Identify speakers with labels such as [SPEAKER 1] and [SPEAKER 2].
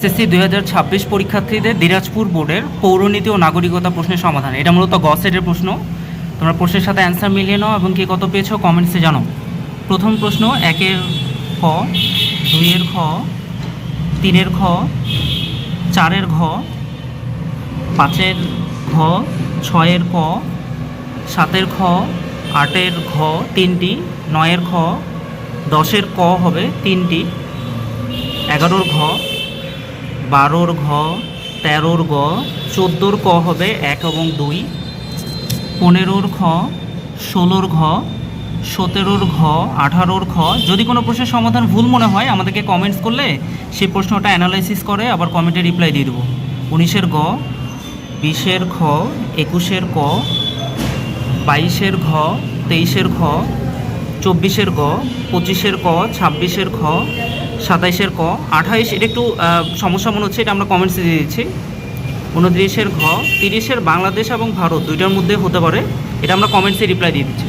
[SPEAKER 1] SSC 2026 পরীক্ষার্থীদের দিনাজপুর বোর্ডের পৌরনীতি ও নাগরিকতা প্রশ্নের সমাধান। এটা মূলত গ সেটের প্রশ্ন। তোমরা প্রশ্নের সাথে অ্যান্সার মিলিয়ে নাও এবং কে কত পেয়েছো কমেন্টসে জানাও। প্রথম প্রশ্ন 1-এর খ, 2-এর খ, 3-এর খ, 4-এর ঘ, 5-এর ঘ, 6-এর ক, 7-এর খ, 8-এর ঘ 3টি, 9-এর খ, 10-এর ক হবে 3টি, 11-ওর ঘ, 12-ওর ঘ, 13-ওর গ, 14-ওর ক হবে 1 এবং 2, 15-ওর খ, 16-ওর ঘ, 17-ওর ঘ, 18-ওর খ। যদি কোনো প্রশ্নের সমাধান ভুল মনে হয় আমাদেরকে কমেন্টস করলে সেই প্রশ্নটা অ্যানালাইসিস করে আবার কমেন্টে রিপ্লাই দিয়ে দেবো। 19-এর গ, 20-এর খ, 21-এর ক, 22-এর ঘ, 23-এর ঘ, 24-এর গ, 25-এর ক, 26-এর খ, 27-এর ক, 28 এটা একটু সমস্যা মনে হচ্ছে, এটা আমরা কমেন্টসে দিয়ে দিচ্ছি। 29-এর ঘ, 30-এর বাংলাদেশ এবং ভারত দুইটার মধ্যে হতে পারে, এটা আমরা কমেন্টসে রিপ্লাই দিয়ে দিচ্ছি।